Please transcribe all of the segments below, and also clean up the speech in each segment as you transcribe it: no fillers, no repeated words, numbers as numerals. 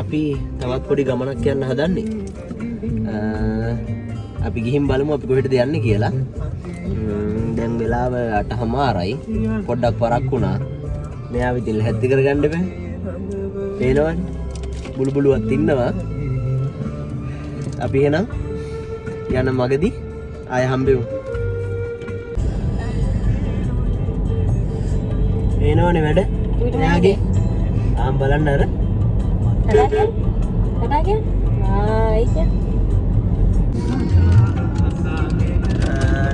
අපි තවත් පොඩි ගමනක් යන්න හදන්නේ. අපි ගිහින් බලමු අපි කොහෙටද යන්නේ කියලා. දැන් වෙලාව 8:00යි. පොඩ්ඩක් පරක් වුණා. මෙයා විදිහට හැද්ද කරගන්න බෑ. පේනවනේ. බුලුබුලුවක් ඉන්නවා. අපි එහෙනම් යන මගදී ආය හම්බෙමු. පේනවනේ වැඩ. මෙයාගේ ආම් බලන්න අර. Katakan? Iya.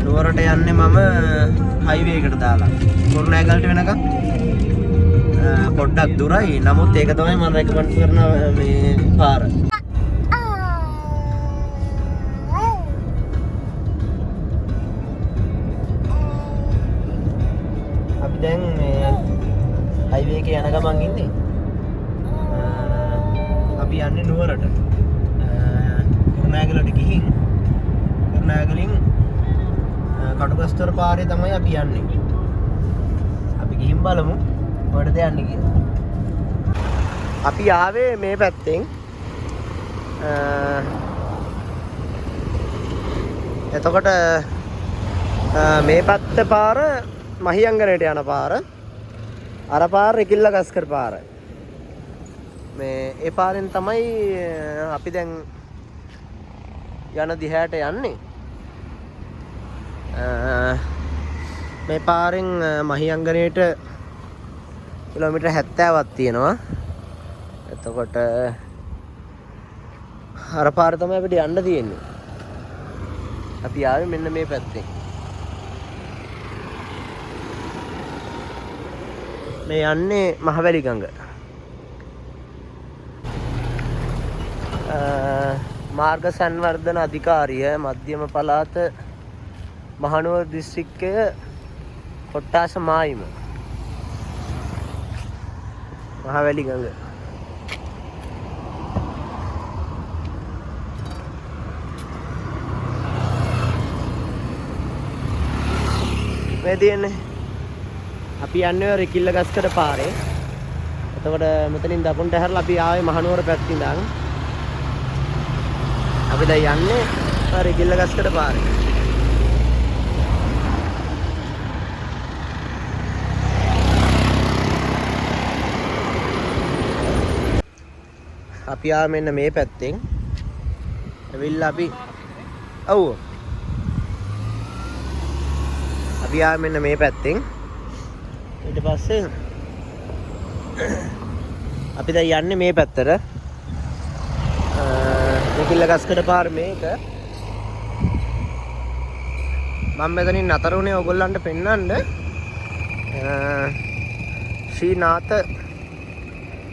නුවරට යන්නේ මම හයිවේ එකට දාලා. කුරුණෑගලට වෙනකම් පොඩ්ඩක් දුරයි. නමුත් ඒක තමයි මම රෙකමන්ඩ් කරන මේ පාර. අපි දැන් මේ හයිවේ එකේ යන ගමන් ඉන්නේ. අපි යන්නේ නුවරට. කුරුණෑගලට ගිහින් කුරුණෑගලින් කටුගස්තර පාරේ තමයි අපි යන්නේ. අපි ගිහින් බලමු කොහෙටද යන්නේ කියලා. අපි ආවේ මේ පැත්තෙන්. එතකොට මේ පැත්ත පාර මහියංගනයට යන පාර. අර පාර රිකිල්ලගස්කර පාර. මේ ඒ පාරෙන් තමයි අපි දැන් යන දිහාට යන්නේ. මේ පාරෙන් මහියංගනයට කිලෝමීටර් 70ක් තියෙනවා. එතකොට අර පාර තමයි අපිට යන්න තියෙන්නේ. අපි ආවේ මෙන්න මේ පැත්තෙන්. මේ යන්නේ මහවැලි ගඟ. මාර්ග සංවර්ධන අධිකාරිය මධ්‍යම පළාත මහනුවර දිස්ත්‍රික්කය කොට්ටාස මායිම මහවැලි ගඟ. මේ තියෙන්නේ අපි යන්නේ රිකිල්ලගස්කර පාරේ. එතකොට මෙතනින් දකුණට හැරලා අපි ආවේ මහනුවර පැත්තෙන් ඉඳන්. අපි දැන් යන්නේ රිකිල්ලගස්කර පාරේ. අපි ආවේ මෙන්න මේ පැත්තෙන්. ඇවිල්ලා අපි අපි ආවේ මෙන්න මේ පැත්තෙන්. ඊට පස්සේ අපි දැන් යන්නේ මේ පැත්තට. රිකිල්ලගස්කර පාර මේක. මම මෙතනින් නතර වුණේ ඔයගොල්ලන්ට පෙන්වන්න ශ්‍රී නාථ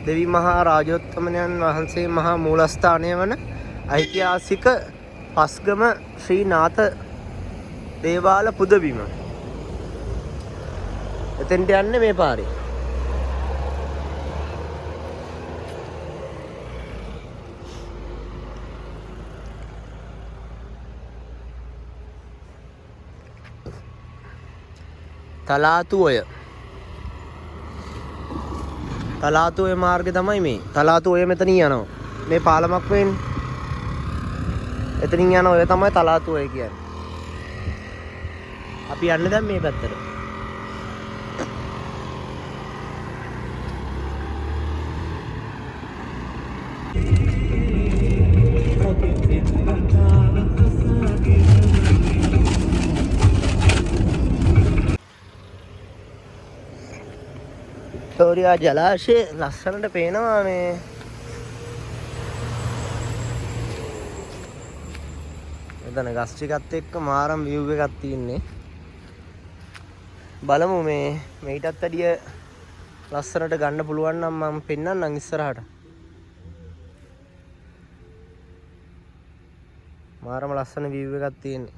දෙවි මහා රාජෝත්තමයන් වහන්සේ මහා මූලස්ථානය වන ඓතිහාසික පස්ගම ශ්‍රී නාථ දේවාල පුදබිම. එතෙන්ට යන්නේ මේ පාරේ. තලාතුඔය මාර්ගය තමයි මේ. තලාතුඔය මෙතනින් යනවා. මේ පාලමක් වෙන්නේ. එතනින් යන ඔය තමයි තලාතුඔය කියන්නේ. අපි යන්නේ දැන් මේ පැත්තට. වික්ටෝරියා ජලාශය ලස්සනට පේනවා මේ. එතන ගස් ටිකත් එක්ක මාරම් view එකක් තියෙන්නේ. බලමු මේ ඊටත් වැඩිය ලස්සනට ගන්න පුළුවන් නම් මම පෙන්නන්නම් ඉස්සරහට. මාරම ලස්සන view එකක් තියෙන්නේ.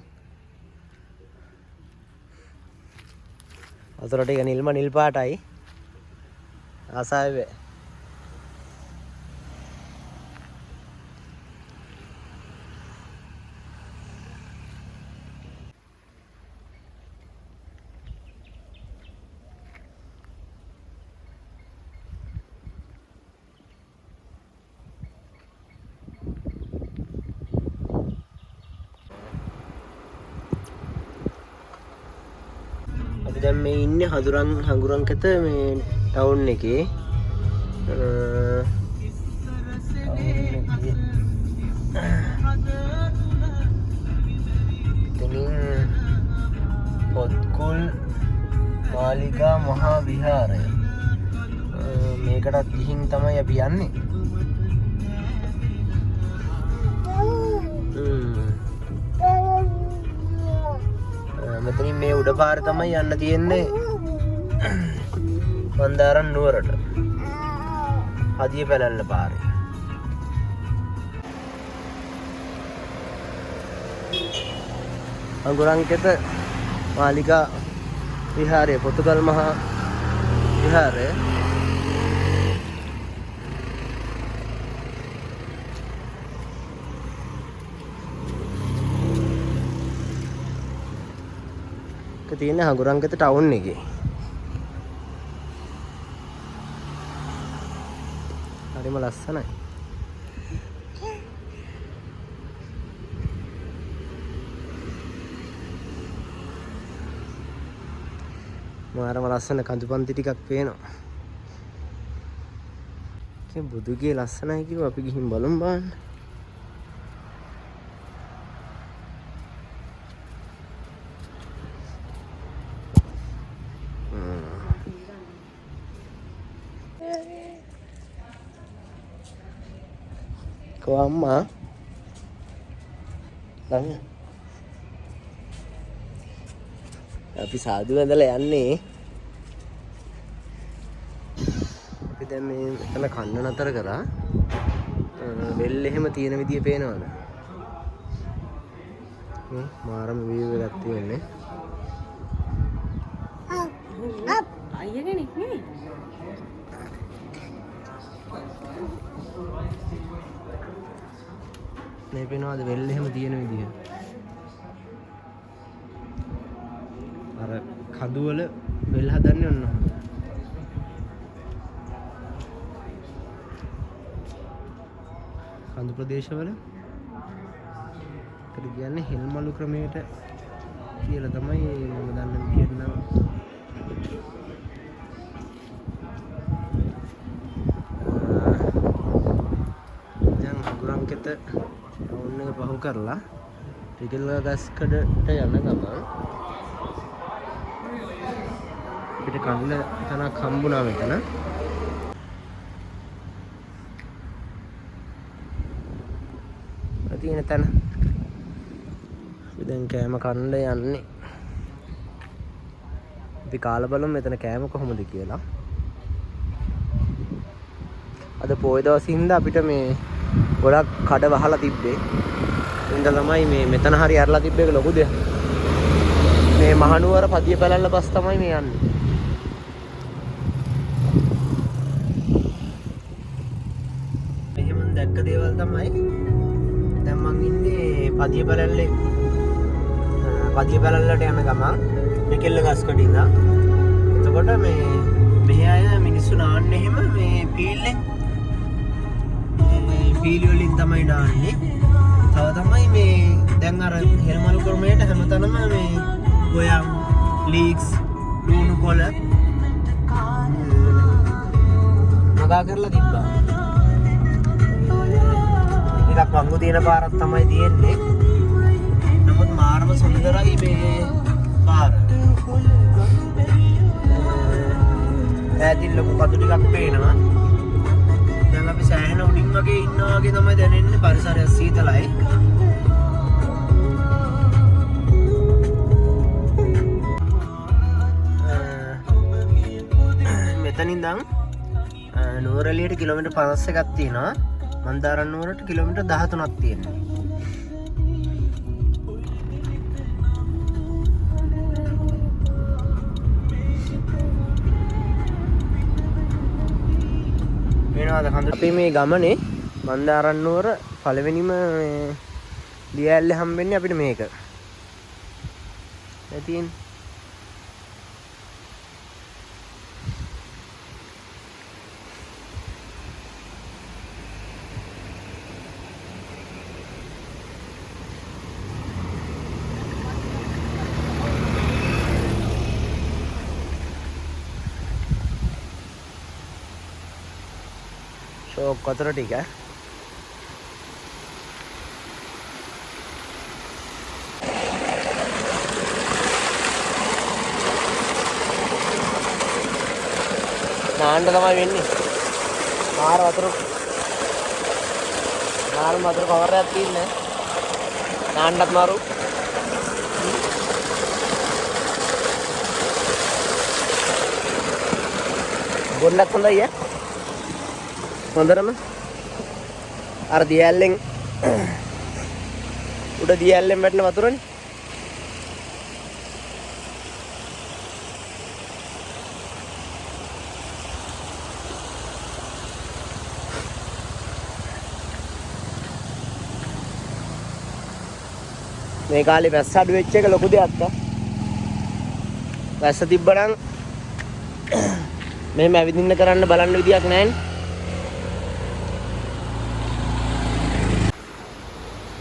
අතට එක නිල් පාටයි. ආසාවේ. අපි දැන් මේ ඉන්නේ හඟුරන්කත මේ ටවුන් එකේ. පොත්කුල් මාලිගා මහා විහාරය. මේකටත් ගිහින් තමයි අපි යන්නේ. මෙතනින් මේ උඩ පාර තමයි යන්න තියෙන්නේ මන්දාරම් නුවරට. හදිය පැලැල්ල පාරේ. අඟුරන්කෙත මාලිගා විහාරය, පොතුගල් මහා විහාරය. තියෙන හඟුරන්කත ටවුන් එකේ. හරිම ලස්සනයි. මාරම ලස්සන කඳුපන්ති ටිකක් පේනවා. ඉතින් බුදුගේ ලස්සනයි කිව්වා අපි ගිහින් බලමු බලන්න. Kau amma ළඟ අපි සාදු ඇඳලා යන්නේ. අපි දැන් මේ මෙතන කන්න නතර කරා. වෙල් එහෙම තියෙන විදිය පේනවද? මාරම වීව් එකක් තියෙන්නේ. අයියනේ නේ. මේ පේනවාද වෙල් එහෙම තියෙන විදිය? අර කඳු වල වෙල් හදන්නේ ඔන්න. කඳු ප්‍රදේශවල ඒකට කියන්නේ හෙල්මලු ක්‍රමයට කියලා තමයි මම දන්න විදියට නම්. දැන් හඟුරන්කෙත ටවුන් එක පහු කරලා රිගල්ගා ගස්කඩට යන ගමන් අපිට කන්න තනක් හම්බුණා මෙතන. තියෙන තැන අපි දැන් කෑම කන්න යන්නේ. අපි කාලා බලමු මෙතන කෑම කොහොමද කියලා. අද පොය දවසින්ද අපිට මේ ගොඩක් කඩ වහලා තිබ්බේ. ඉතින් තමයි මේ මෙතන හරි අරලා තිබ්බ එක ලොකු දෙයක්. මේ මහනුවර පදිය පැලැල්ල බස් තමයි මේ යන්නේ. මෙහෙම දැක්ක දේවල් තමයි දැන් මං ඉන්නේ පදිය පැලැල්ලේ. පදිය පැලැල්ලට යන ගමන් මෙකෙල්ල ගස්කඩ ඉඳන්. එතකොට මේ මෙහි අය මිනිස්සු නාන්නේ එහෙම මේ පීල්ලෙන්. පීලි වලින් තමයි නාන්නේ. තව තමයි මේ දැන් අර හෙල්මලු ක්‍රමයට හැමතැනම මේ ගොයම්, ලීක්ස්, ලුණු කොළ නගා කරලා තිබ්බා. ටිකක් වංගු තියෙන පාරක් තමයි තියෙන්නේ. නමුත් මාරම සුන්දරයි මේ පාර. ඈතින් ලොකු කඳු ටිකක් පේනවා. දැන් අපි සෑහෙන උඩින් වගේ ඉන්නවා වගේ තමයි දැනෙන්නේ. පරිසරය සීතලයි. මෙතන ඉඳන් නුවරඑළියට කිලෝමීටර් 51ක් තියෙනවා. මන්දාරම් නුවරට කිලෝමීටර් 13ක් තියෙනවා. අපි මේ ගමනේ මන්දාරම් නුවර පළවෙනිම ලියැල්ල හම්බෙන්නේ අපිට මේක. නැතින් ෂෝක් වතුර ටික නාන්න තමයි වෙන්නේ. මාර වතුර කවරයක් තියෙන්නේ. නාන්නත් මාරු. ගොන්නත් හොඳයි ඈ. හොඳටම අර දියැලෙන් උඩ දියැලෙන් වැටෙන වතුරනේ. මේ කාලේ වැස්ස අඩු වෙච්ච එක ලොකු දෙයක් තා. වැස්ස තිබ්බනම් මෙහෙම ඇවිදින්න කරන්න බලන්න විදියක් නැහැනේ.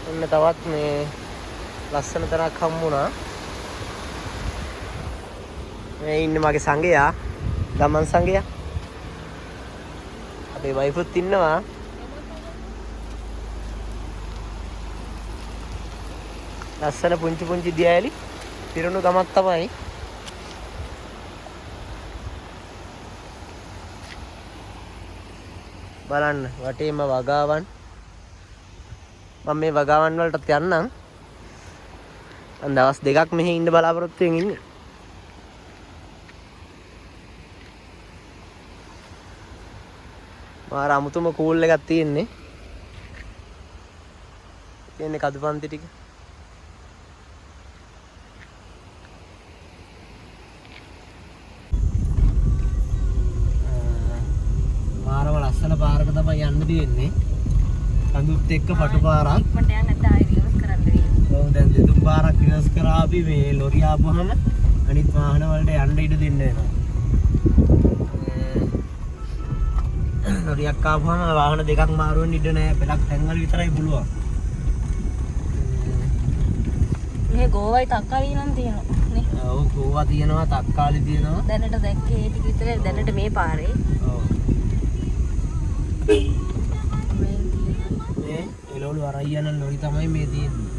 ඔන්න තවත් මේ ලස්සන තැනක් හම්බුණා. මේ ඉන්නේ මගේ සංගයා, ගමන් සංගයා. අපේ වයිෆුත් ඉන්නවා. ලස්සන පුංචි දියඇලි පිරුණු ගමක් තමයි. බලන්න වටේම වගාවන්. මම මේ වගාවන් වලටත් යන්නම්. මම දවස් දෙකක් මෙහි ඉන්න බලාපොරොත්තු වෙමින් ඉන්නේ. මාර අමුතුම කූල් එකක් තියෙන්නේ. තියෙන්නේ කදුපන්ති ටික. ලස්සන පාරක තමයි යන්න තියෙන්නේ. කඳුත් එක්ක පටු පාරක්. මට යන්න නැත්නම් ආයෙ රිවර්ස් කරන්න වෙයි. ඔව් දැන් දෙතුන් පාරක් රිවර්ස් කරා අපි මේ ලොරිය ආපුවම අනිත් වාහන වලට යන්න ඉඩ දෙන්න වෙනවා. ලොරියක් ආපුවම වාහන දෙකක් මාරු වෙන්න ඉඩ නැහැ. පෙලක් තැන්වල විතරයි පුළුවන්. මේ ගෝවයි තක්කාලි නම් තියෙනවා නේ. ඔව් ගෝවා තියෙනවා, තක්කාලි තියෙනවා. දැනට දැක්කේ ඒ ටික විතරයි දැනට මේ පාරේ. ඔව්. මේ එළවලු අරයි යන ලොරි තමයි මේ තියෙන්නේ.